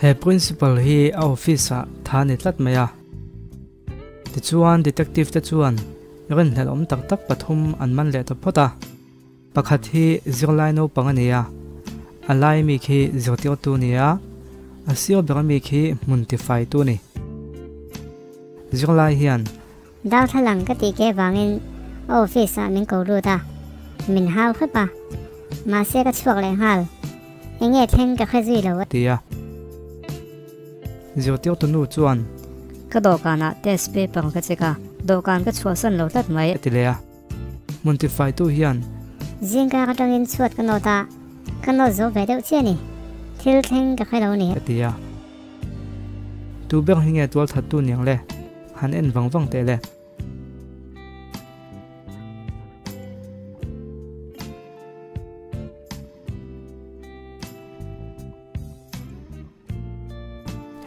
he principal hi a office a thani tlat maya ti chuan detective te chuan ren hel om tak tak pathum an man le to phota pakhat hi zirlai no pangania alai mi khi zirtiu tu nia asio ber mi khi muntify tu ni zirlai hian dal thalang ka ti ke wangin office a min ko ru ta min hal khat pa ma se ka chuak le hal enge theng ka khazui lo tia zirtiu tu nu chuan ka dokana test paper ka cheka dokan ka chhuasan lo tat mai atilea muntify tu hian zinga ka tangin chuat ka nota ka no zo ve deuh chiani thil theng ka khai lo ni atia tu ber hinge tol that tu niang le han en wangwang te le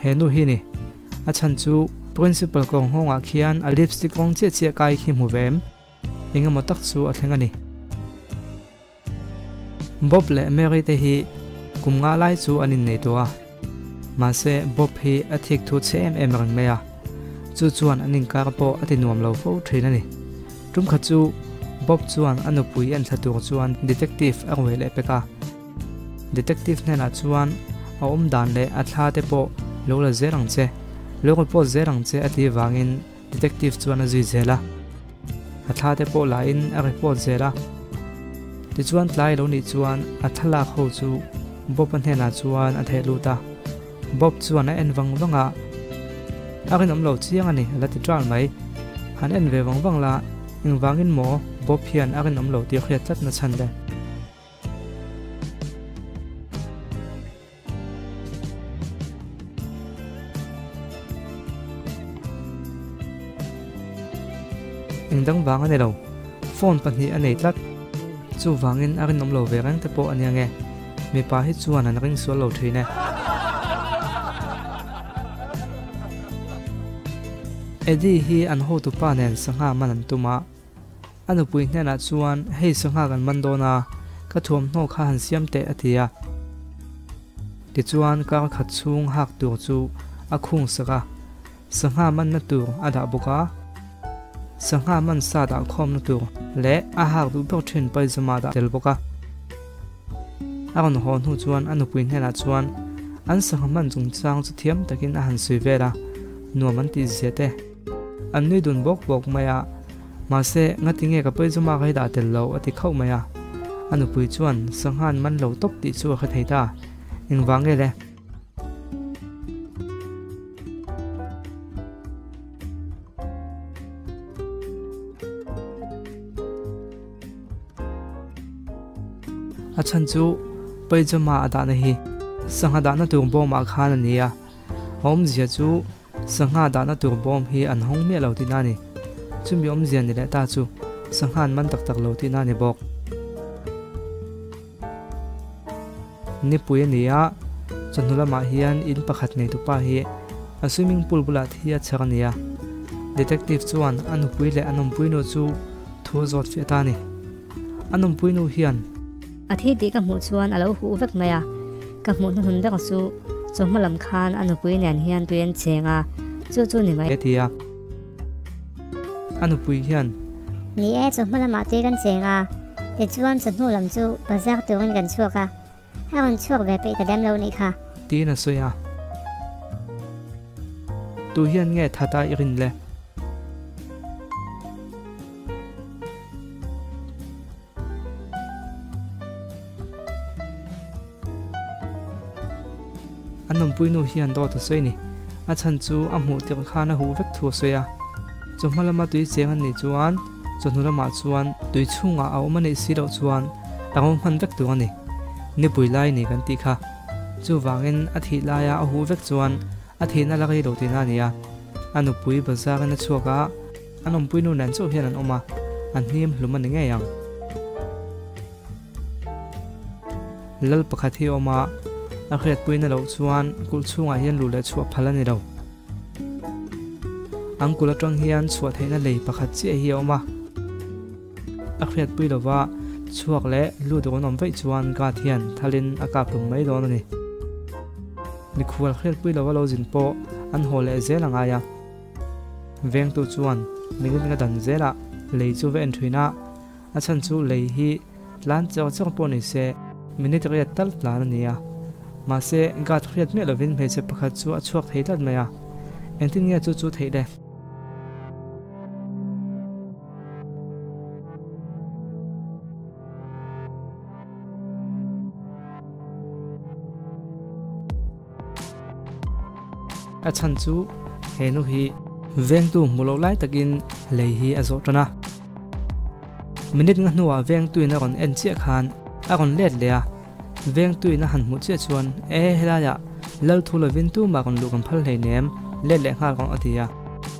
henu hi ni a chan chu principal kong honga khian a lipstick kong che che kai khi mu vem inga motak chu a thlenga ni bob le mary te hi kumnga lai chu anin nei to a ma se bob hi a thik thu chem em rang meya chu chuan anin kar po ati nuam lo fo thina ni tum kha chu bob chuan anu pui an thatur chuan detective arwe le peka detective nena chuan a om dan le a thla te po lo la zerang che lo ko po zerang che ati wangin detective chuan a zui zela a thla te po la in a report zela ti chuan tlai lo ni chuan a thala kho chu bob an hena chuan a thelu ta bob chuan a en wangwanga akin om lo chiang ani la ti tral mai han en ve wangwang la ing wangin mo bob hian akin om lo ti khriat chat na chan le dang wang ane lo phone panhi anei tlat chu wangin akin nom lo verang te po aniange mi pa hi chuan an ring so lo thine edi hi an ho tu pa nen sanga man an tuma anu pui hnena chuan hei sanga kan man dona ka thom no kha han siam te atia ti chuan ka khat chung hak tur chu a khung saka sanga man na tur ada boka sanga man sa da khom na tur le a hak du bo thin pai zama da tel boka aron hon hu chuan anu pui hnena chuan an sanga man chung chang chu thiam takin a han sui vela nuaman ti zete an nui dun bok bok maya ma se ngatinge ka pai zama kai da tel lo ati khau maya anu pui chuan sanghan man lo tok ti chu kha theita ing wange le achan chu paijama ada na hi sangha da na tur bom a khan ania hom zia chu sangha da na tur bom hi an hong me lo ti na ni chumi om zian ni le ta chu sanghan man tak tak lo ti na ni bok ni pui ania chanula ma hian in pakhat nei tu pa hi a swimming pool bula thia chhania detective chuan anu pui le anom pui no chu thu zot fe ta ni anom pui no hian athi ti ka mu chuan alo hu vek maya ka mu hun da su chomalam khan anu pui nen hian tuyen chenga chu ni mai etia anu pui hian ni e chomalam ate kan chenga te chuan chanu lam chu bazar tuin kan chuaka hawan chuak ve pe ta dem lo ni kha ti na soya tu hian nge thata irin le anom pui nu hian do to soini a chan chu a mu tir khana hu vek thu soya chomalama tui chengan ni chuan chonulama chuan tui chunga a omani siro chuan tangom han vek tu ani ni pui lai ni kan ti kha chu wangin a thi laia a hu vek chuan a thi na lagai lo tina nia anu pui bazar na chuaka anom pui nu nan chu hian an oma an him hluman nge yang lal pakhathi oma a khret pui na lo chuan kul chunga hian lu le chua phalani lo angkula tang hian chua theina lei pakhat chi hi oma a khret pui lova chuak le lu do nom vei chuan ka thian thalin aka plum mai don ani mi khual khel pui lo lo jin po an hole zela nga ya veng tu chuan mingin nga dan zela lei chu ve en thuina a chan chu lei hi tlan chaw chaw po ni se minute ria tal tlan ania ma se gat khriat me lovin me che pakhat chu a chuak thei tat maya entin nge chu thei de a chan chu he nu hi veng tu mulo lai takin lei hi a zo tana minute nga nuwa veng tu na ron en che khan a ron let le a veng tu na han mu che chuan hela ya lal thu lovin tu ma kon lu kan phal hei nem let le nga kon atia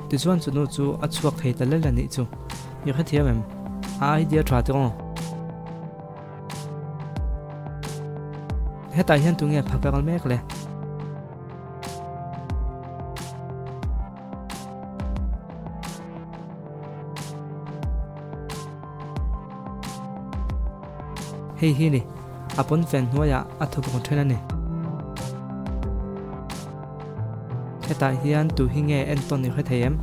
ti chuan chu nu chu a chuak thei ta le la ni chu yu kha thiam em idea tra te ong heta hian tu nge phapal mek le hei hi ni apon fen hnuaya a thup kon thena ni heta hian tu hi nge en ton ni kha theim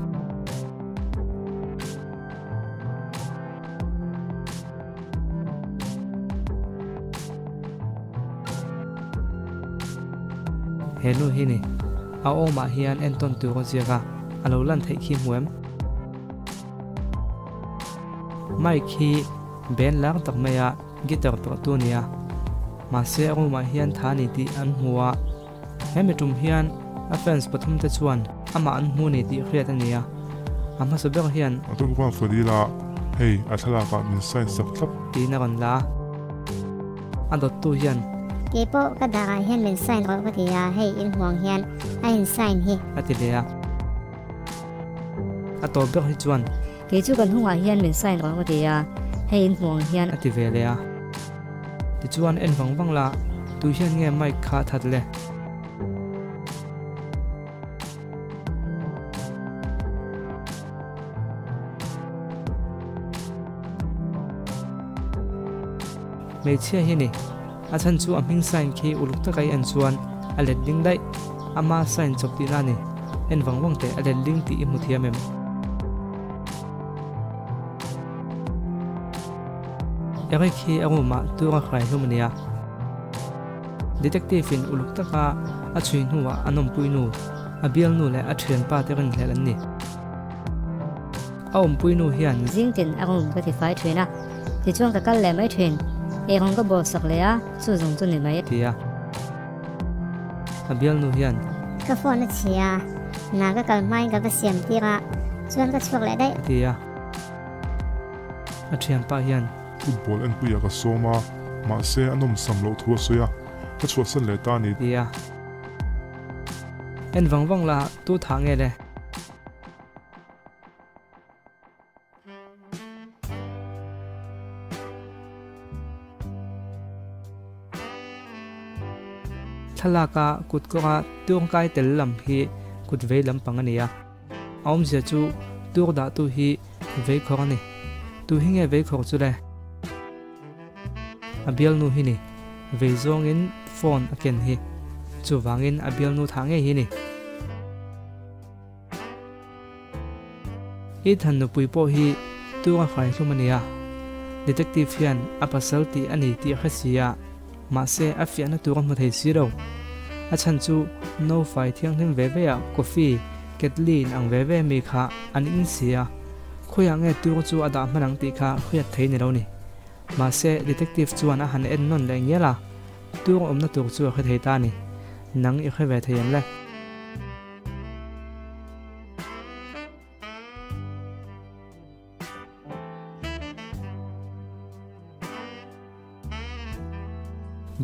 henu hi ni a o ma hian en ton tu ko jiaka alo lan thei khi muem mai khi ben lang tak maya gitar to tu nia ma se ro ma hian thani ti an huwa hemitum hian a fans pathum te chuan ama an hu ni ti khriat ania ama sober hian atun kwa fodila hey athala ka min sign sak thap ti na ron la adot tu hian ke po ka dara hian min sign ro ka tia hei in huang hian a in sign hi atilea ato ber hi chuan ke chu kan hunga hian min sign ro ka tia hei in huang hian ativelea ti chuan en wang la tu hian nge mai kha that le mei chia hi ni a chan chu a ming sign khi uluk ta kai an chuan a let ding dai ama sign chok ti na ni en wang te a let ding ti mu thiam em ere khi aroma tu ra khai humania detective in uluk taka a chin huwa anom puinu a bial nu le a thian pa te ran hlelan ni aum puinu hian jing tin arong ka ti fai thina ti chuan ka kal le mai thin e rong ka bo sak le a chu jong chu ni mai tia a bial nu hian ka phone chia na ka kal mai ka ba siam tira chuan ka chuak le dai tia a thian pa hian football en puya ka soma ma se anom samlo thua soya ka chua san le ta ni tia en wang la tu thange le thalaka kutkora tung kai tel lam hi kutve lam pangania aum je chu tur da tu hi ve khorani tu hinge ve khor chu le abial nu hi ni ve zong in phone aken hi chu wangin abial nu thange hi ni i than nu pui po hi tu a khai thumania detective hian apasal ti ani ti khasia ma se afiana tu ron thei siro a chan chu no fai thiang him ve ve a coffee ketlin ang ve ve mi kha an in sia khoya nge tu chu ada manang ti kha khoya thei ni lo ni ma se detective chuan a han en non le ngela tu om na tu chu kha thei ta ni nang i kha ve theian le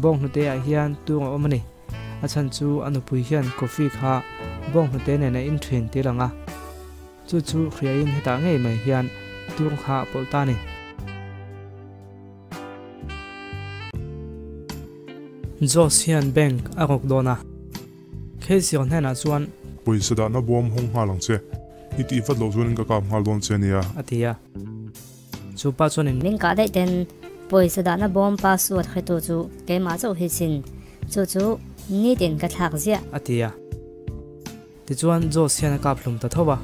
bong hnu te a hian tu omani a chan chu anu pui hian coffee kha bong hnu te ne na in thin ti langa chu chu khria in heta ngei mai hian tu kha polta ni Josian Bank a rok dona khesion hena chuan poisa da na bom hong ha lang che iti vat lo zun ka kam hal don che nia atia chu pa chuan in ning ka dai ten poisa da na bom password khetu chu ke ma chu hi sin chu ni tin ka thak zia atia ti chuan zo sian ka phlum ta thowa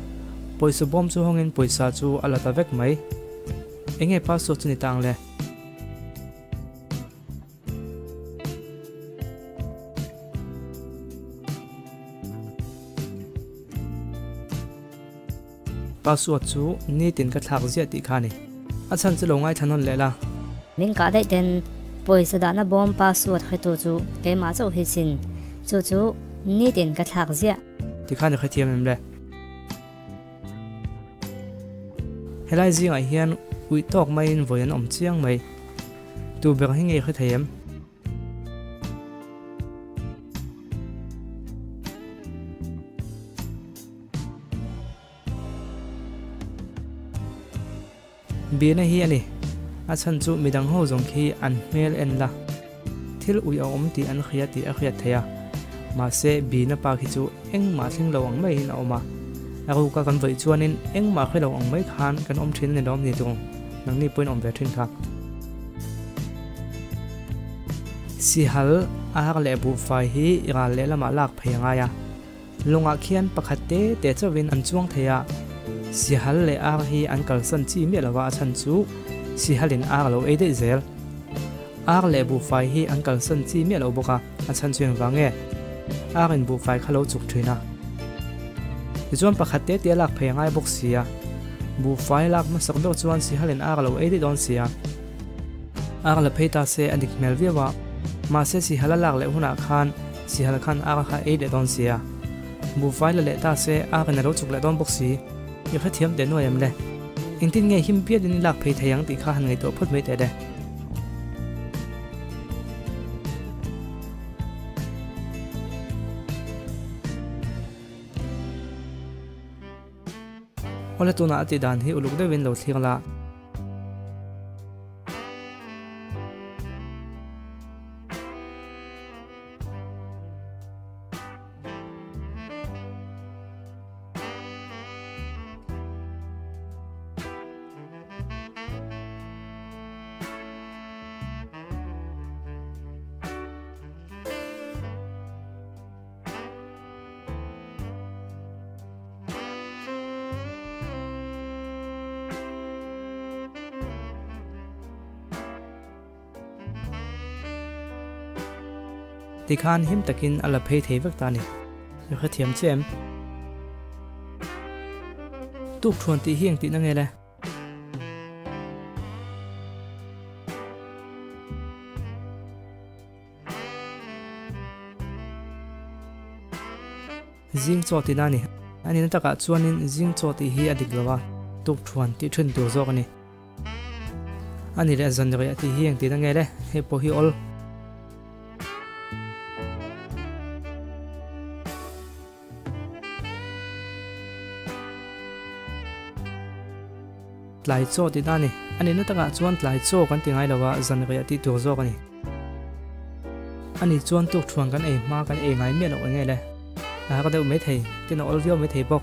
poisa bom chu hongin poisa chu alata vek mai enge password chu ni tang le password chu ni tin ka thak zia ti khani achan chu longai thanon lela min ka dai ten poisa da na bom password khetu chu ke ma chu hi sin chu ni tin ka thak zia ti khani khathiam em le helai zi ngai hian ui tok mai in voyan om chiang mai tu ber hinge khathayem bina hi ani achan chu midang ho jong khi an mel en la thil ui om ti an khia thaya ma se bina pa khi chu eng ma thing lo ang mai in oma aku ka kan vai chuanin eng ma khelo ang mai khan kan om thin ne dom ni tung nang ni point om ve thin kha si hal ar le bu fai hi ira le lama lak phayanga ya lunga khian pakhate te chawin an chuang thaya si hal le ar hi an kal san chi me lawa chan chu si halin ar lo e de zel ar le bu fai hi an kal san chi me lo boka a chan chuang wange ar in bu fai khalo chuk thina chuan pakhate te lak phayangai bok sia bu fai lak ma sak do chuan si halin ar lo e de don sia ar la pheita se adik mel viwa ma se si halalak le huna khan si hal khan ar kha e de don sia bu fai la le ta se ar na ro chuk le don bok si i khathiam de no em le intin nge him pia din lak phei thayang ti kha han ngai to phot mai te de ole tuna ati dan hi uluk de win lo thingla ti khan him takin ala phei thei vek ta ni khathiam chem tuk thon ti hiang ti na nge le zing cho ti na ni ani na taka chuanin zing cho ti hi adik lawa tuk thon ti thun tu zo ani ani le zan ri ti hiang ti na nge le he po hi ol tlai cho ti na ni ani na taka chuan tlai cho kan ti ngai lawa zan ri ti tu zo ani ani chuan tuk thuang kan e ma kan e ngai me lo nge le a ka deu me thei tin ol vio me thei bok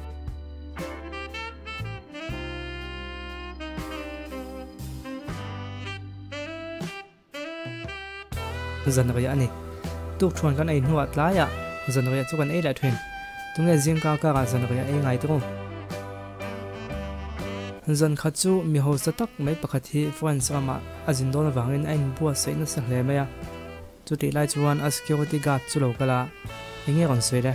zan ri ani tuk thuang kan e nuat la ya zan ri chu kan e la thwen tunge jing ka ka zan ri e ngai tu zan kha chu mi ho sa tak mai pakhat hi phone sama azin don wangin ain bua se na sa hle maya chu ti lai chuan a security guard chu lo kala enge ron se le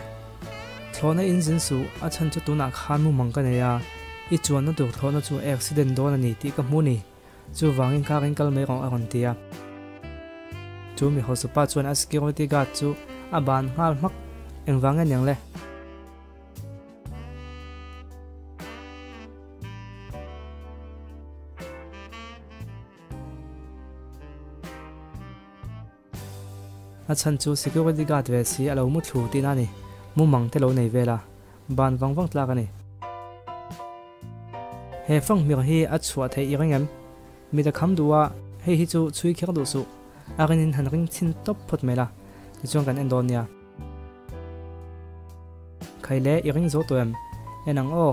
thlona injin su a chan chu tu na khan mu mang ka ne ya i chuan na dur thlona chu accident don ani ti ka mu ni chu wangin ka ring kal mai rong a ron tia chu mi ho su pa chuan a security guard chu a ban hal mak eng wangen yang le achan chu security guard ve si alo mu thlu ti na ni mu mang te lo nei vela ban wang tla ka ni he fang mir hi a chua thei i ringam mi da kham duwa he hi chu chui khek du su arin han ring chin top phot mela ti chong kan endonia khaile i ring zo to em enang o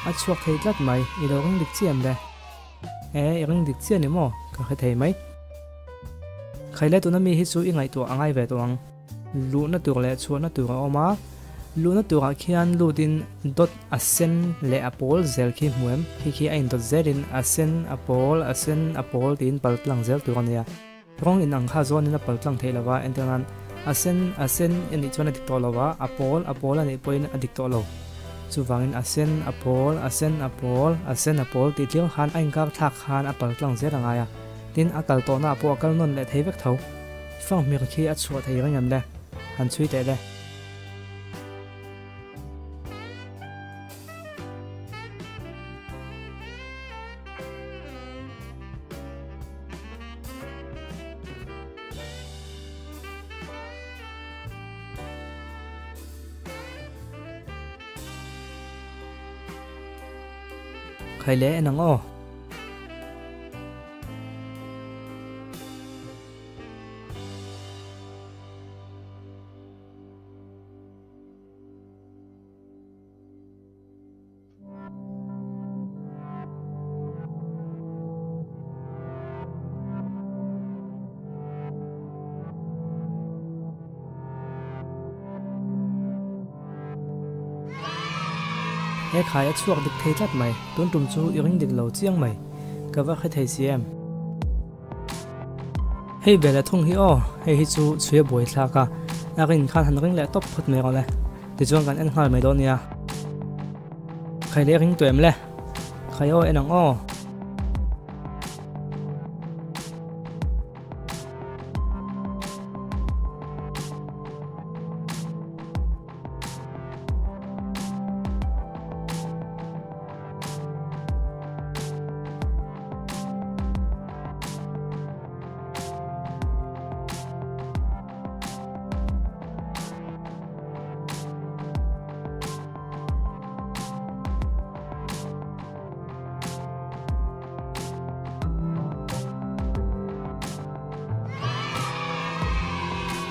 a chuak thei tlat mai i lo ring dik chiam le ring dik chian ni mo ka kha thei mai khaile tu na mi hi chu i ngai tu angai ve to ang lu na tur le chu na tur oma lu na tur khian lu din dot a sen le a pol zel khi muem khi a in dot zelin a sen a pol tin paltlang zel tu ania rong in ang kha zon in a paltlang thei lawa entenan a sen ani chona dik to lawa a pol ani poin adik to lo chu wangin a sen a pol ti tling khan a in kar thak khan a paltlang zel anga ya tin a kal to na po kal non le thei vek tho fang mir khi a chua thei rangam le han chui te le khaile nang o khai chuak dik thei tlat mai tun tum chu iring dik lo chiang mai ka va kha thei siam hei bela thung hi o hei hi chu chue boi thla ka arin khan han ring le top phut me le ti chuang kan en hal mai do nia khai le ring tuem le khai o enang o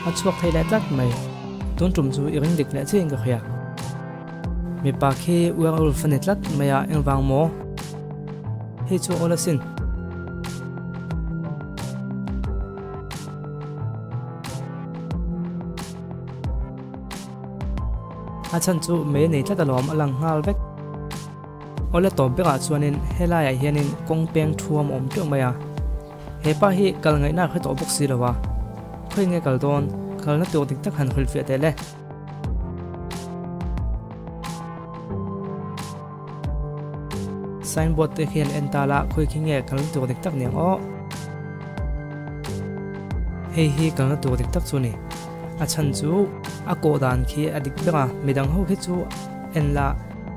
a chuak thei le tlat mai tun tum chu iring dik le ching ka khia mi pa khi uang ul fanet lat maya engwang mo hi chu olasin a chan chu me nei tlat alom alang ngal vek ole to beka chuanin helai a hianin kongpeng thuam om tu maya hepa hi kal ngai na kha to boxi lawa khoi nge kal don kal na to dik tak han khul fe te le signboard te khian entala khoi khinge kal na to dik tak niang o hei hi kal na to dik tak chu ni a chan chu a ko dan khi adik beka midang ho khi chu enla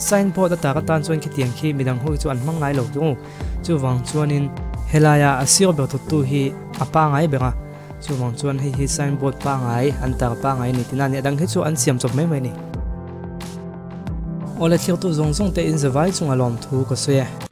signboard ta ka tan chuan ki tiang khi midang ho chu an mangai lo tu chu wang chuanin helaya asir be tu hi apa ngai beka chu wang chuan hi signboard pa ngai an tar pa ngai ni tina ne dang hi chu an siam chop mai mai ni ola thir tu zong zong te in zawai chung alom thu ko se